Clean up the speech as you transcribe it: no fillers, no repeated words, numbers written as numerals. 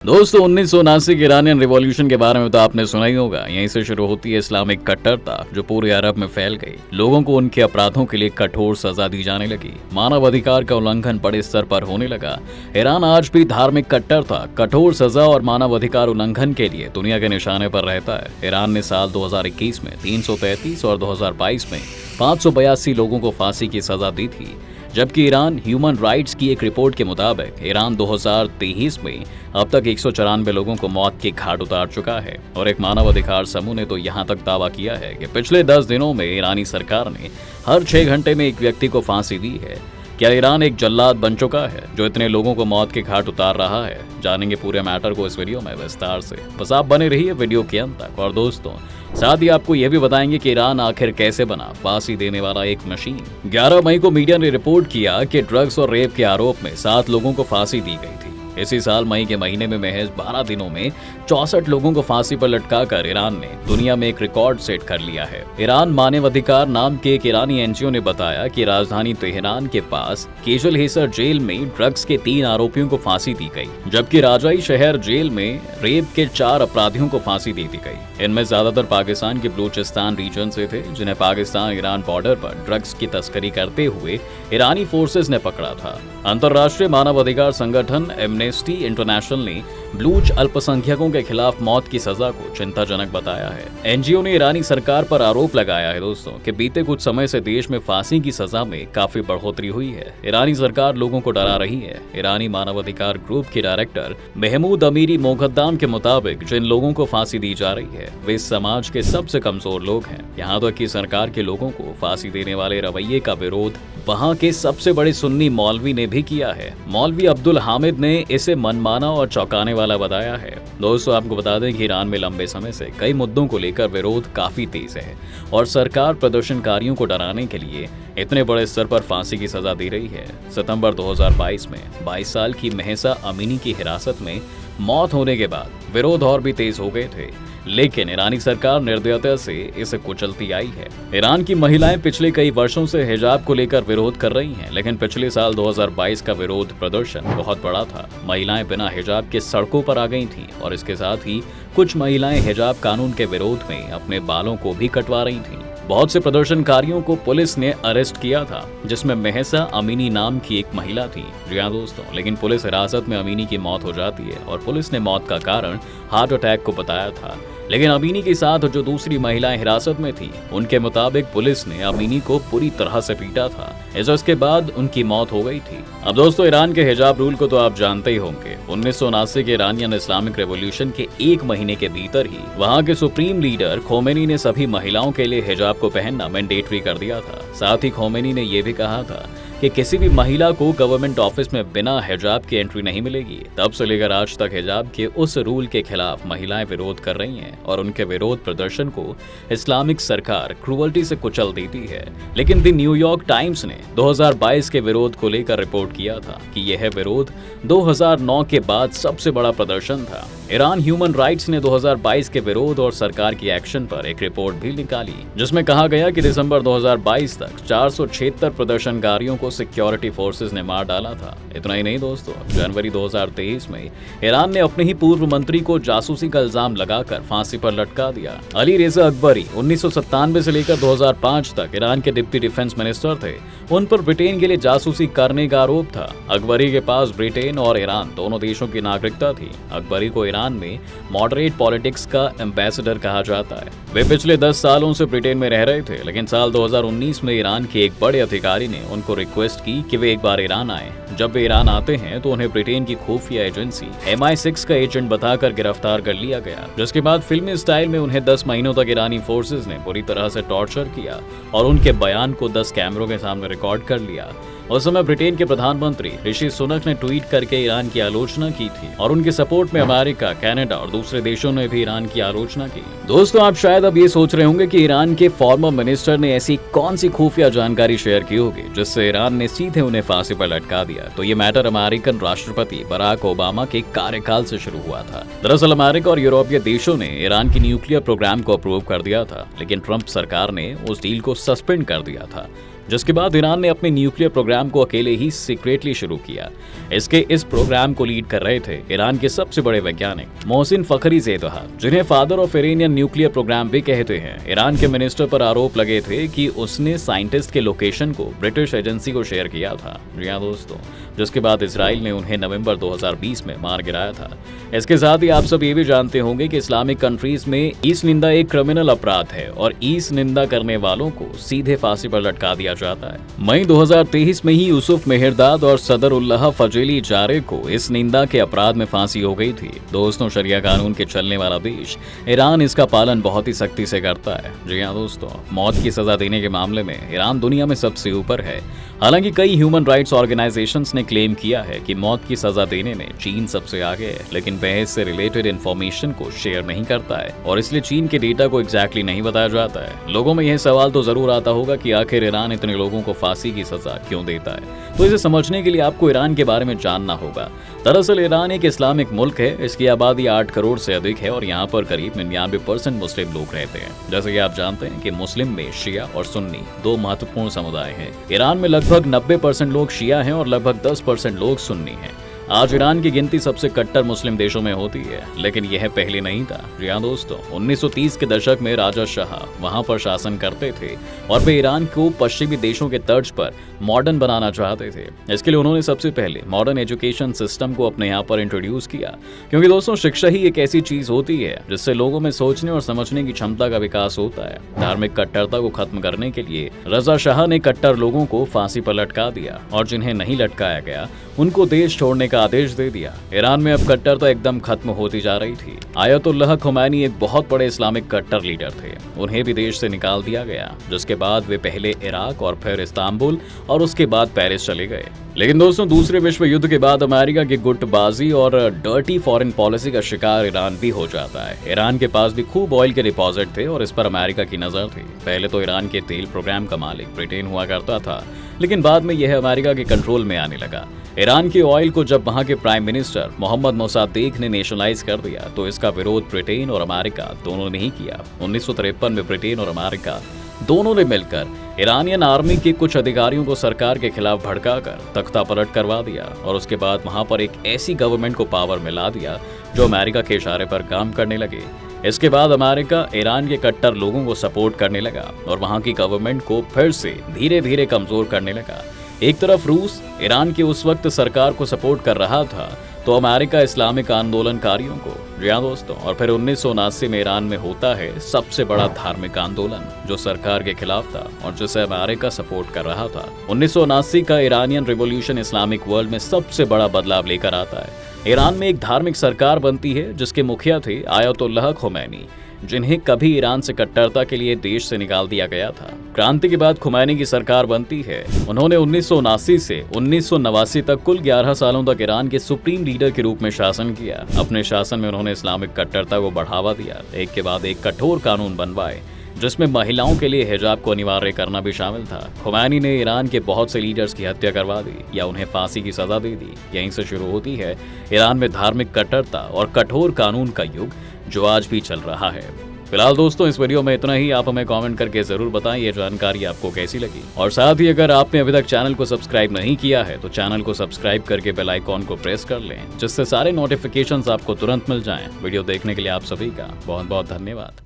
दोस्तों 1979 के Iranian revolution के बारे में तो आपने सुना ही होगा। यहीं से शुरू होती है इस्लामिक कट्टरता जो पूरे अरब में फैल गई। लोगों को उनके अपराधों के लिए कठोर सजा दी जाने लगी। मानव अधिकार का उल्लंघन बड़े स्तर पर होने लगा। ईरान आज भी धार्मिक कट्टरता, कठोर सजा और मानव अधिकार उल्लंघन के लिए दुनिया के निशाने पर रहता है। ईरान ने साल 2021 में 333 और 2022 में 582 लोगों को फांसी की सजा दी थी, जबकि ईरान ह्यूमन राइट्स की एक रिपोर्ट के मुताबिक ईरान 2023 में अब तक 194 लोगों को मौत के घाट उतार चुका है। और एक मानव अधिकार समूह ने तो यहाँ तक दावा किया है कि पिछले 10 दिनों में ईरानी सरकार ने हर 6 घंटे में एक व्यक्ति को फांसी दी है। क्या ईरान एक जल्लाद बन चुका है जो इतने लोगों को मौत के घाट उतार रहा है? जानेंगे पूरे मैटर को इस वीडियो में विस्तार से। बस आप बने रहिए वीडियो के अंत तक। और दोस्तों साथ ही आपको यह भी बताएंगे कि ईरान आखिर कैसे बना फांसी देने वाला एक मशीन। 11 मई को मीडिया ने रिपोर्ट किया कि ड्रग्स और रेप के आरोप में 7 लोगों को फांसी दी गई थी। इसी साल मई के महीने में महज 12 दिनों में 64 लोगों को फांसी पर लटकाकर ईरान ने दुनिया में एक रिकॉर्ड सेट कर लिया है। ईरान मानवाधिकार नाम के एक ईरानी एनजीओ ने बताया कि राजधानी तेहरान के पास केजल हेसर जेल में ड्रग्स के 3 आरोपियों को फांसी दी गई, जबकि राजाई शहर जेल में रेप के 4 अपराधियों को फांसी दी गई। इनमें ज्यादातर पाकिस्तान के बलूचिस्तान रीजन से थे, जिन्हें पाकिस्तान ईरान बॉर्डर पर ड्रग्स की तस्करी करते हुए ईरानी फोर्सेस ने पकड़ा था। अंतर्राष्ट्रीय मानवाधिकार संगठन एमनेस्टी इंटरनेशनल ने बलूच अल्पसंख्यकों के खिलाफ मौत की सजा को चिंताजनक बताया है। एनजीओ ने ईरानी सरकार पर आरोप लगाया है दोस्तों कि बीते कुछ समय से देश में फांसी की सजा में काफी बढ़ोतरी हुई है। ईरानी सरकार लोगों को डरा रही है। ईरानी मानवाधिकार ग्रुप के डायरेक्टर महमूद अमीरी मोगद्दाम के मुताबिक जिन लोगों को फांसी दी जा रही है वे समाज के सबसे कमजोर लोग हैं। यहाँ तक कि सरकार के लोगों को फांसी देने वाले रवैये का विरोध वहाँ के सबसे बड़े सुन्नी मौलवी ने भी किया है। मौलवी अब्दुल हामिद ने इसे मनमाना और चौंकाने वाला बताया है। दोस्तों आपको बता दें कि ईरान में लंबे समय से कई मुद्दों को लेकर विरोध काफी तेज है और सरकार प्रदर्शनकारियों को डराने के लिए इतने बड़े स्तर पर फांसी की सजा दे रही है। सितंबर 2022 में 22 साल की महसा अमीनी की हिरासत में मौत होने के बाद विरोध और भी तेज हो गए थे, लेकिन ईरानी सरकार निर्दयता से इसे कुचलती आई है। ईरान की महिलाएं पिछले कई वर्षों से हिजाब को लेकर विरोध कर रही हैं, लेकिन पिछले साल 2022 का विरोध प्रदर्शन बहुत बड़ा था। महिलाएं बिना हिजाब के सड़कों पर आ गई थीं और इसके साथ ही कुछ महिलाएं हिजाब कानून के विरोध में अपने बालों को भी कटवा रही थीं। बहुत से प्रदर्शनकारियों को पुलिस ने अरेस्ट किया था, जिसमें महसा अमीनी नाम की एक महिला थी। जी हाँ दोस्तों, लेकिन पुलिस हिरासत में अमीनी की मौत हो जाती है और पुलिस ने मौत का कारण हार्ट अटैक को बताया था। लेकिन अमीनी के साथ जो दूसरी महिलाएं हिरासत में थी, उनके मुताबिक पुलिस ने अमीनी को पूरी तरह से पीटा था। इसके बाद उनकी मौत हो गई थी। अब दोस्तों ईरान के हिजाब रूल को तो आप जानते ही होंगे। 1979 के ईरानियन इस्लामिक रेवोल्यूशन के 1 महीने के भीतर ही वहाँ के सुप्रीम लीडर खोमेनी ने सभी महिलाओं के लिए हिजाब को पहनना मैंडेटरी कर दिया था। साथ ही खोमेनी ने यह भी कहा था कि किसी भी महिला को गवर्नमेंट ऑफिस में बिना हिजाब की एंट्री नहीं मिलेगी। तब से लेकर आज तक हिजाब के उस रूल के खिलाफ महिलाएं विरोध कर रही हैं और उनके विरोध प्रदर्शन को इस्लामिक सरकार क्रूअल्टी से कुचल देती है। लेकिन द न्यूयॉर्क टाइम्स ने 2022 के विरोध को लेकर रिपोर्ट किया था कि यह विरोध 2009 के बाद सबसे बड़ा प्रदर्शन था। ईरान ह्यूमन राइट्स ने 2022 के विरोध और सरकार की एक्शन पर एक रिपोर्ट भी निकाली, जिसमें कहा गया कि दिसंबर 2022 तक 476 प्रदर्शनकारियों को सिक्योरिटी फोर्सेस ने मार डाला था। इतना ही नहीं दोस्तों, जनवरी 2023 में ईरान ने अपने ही पूर्व मंत्री को जासूसी का इल्जाम लगाकर फांसी पर लटका दिया। अली रेजा अकबरी 1997 से लेकर 2005 तक ईरान के डिप्टी डिफेंस मिनिस्टर थे। उन पर ब्रिटेन के लिए जासूसी करने का आरोप था। अकबरी के पास ब्रिटेन और ईरान दोनों देशों की नागरिकता थी। अकबरी को ईरान में मॉडरेट पॉलिटिक्स का एम्बेसडर कहा जाता है। वे पिछले 10 सालों से ब्रिटेन में रह रहे थे, लेकिन साल 2019 में ईरान के एक बड़े अधिकारी ने उनको रिक्वेस्ट की कि वे एक बार ईरान आए। जब वे ईरान आते हैं तो उन्हें ब्रिटेन की खुफिया एजेंसी MI6 का एजेंट बताकर गिरफ्तार कर लिया गया, जिसके बाद फिल्मी स्टाइल में उन्हें 10 महीनों तक ईरानी फोर्सेस ने बुरी तरह से टॉर्चर किया और उनके बयान को 10 कैमरों के सामने रिकॉर्ड कर लिया। उस समय ब्रिटेन के प्रधानमंत्री ऋषि सुनक ने ट्वीट करके ईरान की आलोचना की थी और उनके सपोर्ट में अमेरिका, कनाडा और दूसरे देशों ने भी ईरान की आलोचना की। दोस्तों आप शायद अब ये सोच रहे होंगे कि ईरान के फॉर्मर मिनिस्टर ने ऐसी कौन सी खुफिया जानकारी शेयर की होगी जिससे ईरान ने सीधे उन्हें फांसी पर लटका दिया। तो ये मैटर अमेरिकन राष्ट्रपति बराक ओबामा के कार्यकाल से शुरू हुआ था। दरअसल अमेरिका और यूरोपीय देशों ने ईरान की न्यूक्लियर प्रोग्राम को अप्रूव कर दिया था, लेकिन ट्रंप सरकार ने उस डील को सस्पेंड कर दिया था। जिसके बाद ईरान ने अपने न्यूक्लियर प्रोग्राम को अकेले ही सीक्रेटली शुरू किया। इस प्रोग्राम को लीड कर रहे थे ईरान के सबसे बड़े वैज्ञानिक मोहसिन फखरीज़ेदह, जिन्हें father of Iranian nuclear program भी कहते हैं। ईरान के मिनिस्टर पर आरोप लगे थे कि उसने साइंटिस्ट के लोकेशन को ब्रिटिश एजेंसी को शेयर किया था। जी हाँ दोस्तों, जिसके बाद इसराइल ने उन्हें नवंबर 2020 में मार गिराया था। इसके साथ ही आप सब ये भी जानते होंगे कि इस्लामिक कंट्रीज में ईस निंदा एक क्रिमिनल अपराध है और ईस निंदा करने वालों को सीधे फांसी पर लटका दिया जाता है। मई 2023 में ही यूसुफ मेहरदाद और सदरुल्लाह फजेली जारे को इस निंदा के अपराध में फांसी हो गई थी। दोस्तों, शरिया कानून के चलने वाला देश ईरान इसका पालन बहुत ही सख्ती से करता है। जी हाँ दोस्तों, मौत की सजा देने के मामले में ईरान दुनिया में सबसे ऊपर है। हालांकि कई ह्यूमन राइट्स ऑर्गेनाइजेशंस ने क्लेम किया है कि मौत की सजा देने में चीन सबसे आगे है, लेकिन वह इससे रिलेटेड इंफॉर्मेशन को शेयर नहीं करता है और इसलिए चीन के डेटा को एग्जैक्टली नहीं बताया जाता है। लोगों में यह सवाल तो जरूर आता होगा कि आखिर ईरान इतने लोगों को फांसी की सजा क्यों देता है। तो इसे समझने के लिए आपको ईरान के बारे में जानना होगा। दरअसल ईरान एक इस्लामिक मुल्क है। इसकी आबादी 8 करोड़ से अधिक है और यहाँ पर करीब 99% मुस्लिम लोग रहते हैं। जैसे कि आप जानते हैं कि मुस्लिम में शिया और सुन्नी 2 महत्वपूर्ण समुदाय हैं। ईरान में लगभग 90% लोग शिया हैं और लगभग 10% लोग सुन्नी हैं। आज ईरान की गिनती सबसे कट्टर मुस्लिम देशों में होती है, लेकिन यह पहले नहीं था। जी हाँ दोस्तों, 1930 के दशक में राजा शाह वहां पर शासन करते थे और वे ईरान को पश्चिमी देशों के तर्ज पर मॉडर्न बनाना चाहते थे। इसके लिए उन्होंने सबसे पहले मॉडर्न एजुकेशन सिस्टम को अपने यहाँ पर इंट्रोड्यूस किया, क्योंकि दोस्तों शिक्षा ही एक ऐसी चीज होती है जिससे लोगों में सोचने और समझने की क्षमता का विकास होता है। धार्मिक कट्टरता को खत्म करने के लिए रजा शाह ने कट्टर लोगों को फांसी पर लटका दिया और जिन्हें नहीं लटकाया गया उनको देश छोड़ने का आदेश दे दिया। ईरान में अब कट्टरता एकदम खत्म होती जा रही थी। आयतुल्लाह खुमैनी एक बहुत बड़े इस्लामिक कट्टर लीडर थे। उन्हें भी देश से निकाल दिया गया, जिसके बाद वे पहले इराक और फिर इस्तांबुल और उसके बाद पेरिस चले गए। लेकिन दोस्तों, दूसरे विश्व युद्ध के बाद अमेरिका की गुटबाजी और डर्टी फॉरेन पॉलिसी का शिकार ईरान भी हो जाता है। ईरान के पास भी खूब ऑयल के डिपॉजिट थे और इस पर अमेरिका की नजर थी। पहले तो ईरान के तेल प्रोग्राम का मालिक ब्रिटेन हुआ करता था, लेकिन बाद में यह अमेरिका के कंट्रोल में आने लगा। ईरान के ऑयल को जब वहां के प्राइम मिनिस्टर मोहम्मद मोसाद्देक ने नेशनलाइज कर दिया तो इसका विरोध ब्रिटेन और अमेरिका दोनों ने ही किया। 1953 में ब्रिटेन और अमेरिका दोनों ने मिलकर ईरानियन आर्मी के कुछ अधिकारियों को सरकार के खिलाफ भड़काकर तख्ता पलट करवा दिया और उसके बाद वहां पर एक ऐसी गवर्नमेंट को पावर में ला दिया जो अमेरिका के इशारे पर काम करने लगे। इसके बाद अमेरिका ईरान के कट्टर लोगों को सपोर्ट करने लगा और वहां की गवर्नमेंट को फिर से धीरे धीरे कमजोर करने लगा। एक तरफ रूस ईरान की उस वक्त सरकार को सपोर्ट कर रहा था तो अमेरिका इस्लामिक आंदोलनकारियों को। जी हाँ दोस्तों, और फिर 1979 में ईरान में होता है सबसे बड़ा धार्मिक आंदोलन जो सरकार के खिलाफ था और जिसे अमेरिका सपोर्ट कर रहा था। 1979 का ईरानियन रिवॉल्यूशन इस्लामिक वर्ल्ड में सबसे बड़ा बदलाव लेकर आता है। ईरान में एक धार्मिक सरकार बनती है जिसके मुखिया थे आयतुल्लाह खुमैनी, जिन्हें कभी ईरान से कट्टरता के लिए देश से निकाल दिया गया था। क्रांति के बाद खुमैनी की सरकार बनती है। उन्होंने 1979 से 1989 तक कुल 11 सालों तक ईरान के सुप्रीम लीडर के रूप में शासन किया। अपने शासन में उन्होंने इस्लामिक कट्टरता को बढ़ावा दिया, एक के बाद एक कठोर कानून बनवाए जिसमें महिलाओं के लिए हिजाब को अनिवार्य करना भी शामिल था। खुमैनी ने ईरान के बहुत से लीडर्स की हत्या करवा दी या उन्हें फांसी की सजा दे दी। यहीं से शुरू होती है ईरान में धार्मिक कट्टरता और कठोर कानून का युग जो आज भी चल रहा है। फिलहाल दोस्तों, इस वीडियो में इतना ही। आप हमें कमेंट करके जरूर बताएं ये जानकारी आपको कैसी लगी, और साथ ही अगर आपने अभी तक चैनल को सब्सक्राइब नहीं किया है तो चैनल को सब्सक्राइब करके बेल आइकॉन को प्रेस कर लें, जिससे सारे नोटिफिकेशंस आपको तुरंत मिल जाएं। वीडियो देखने के लिए आप सभी का बहुत बहुत धन्यवाद।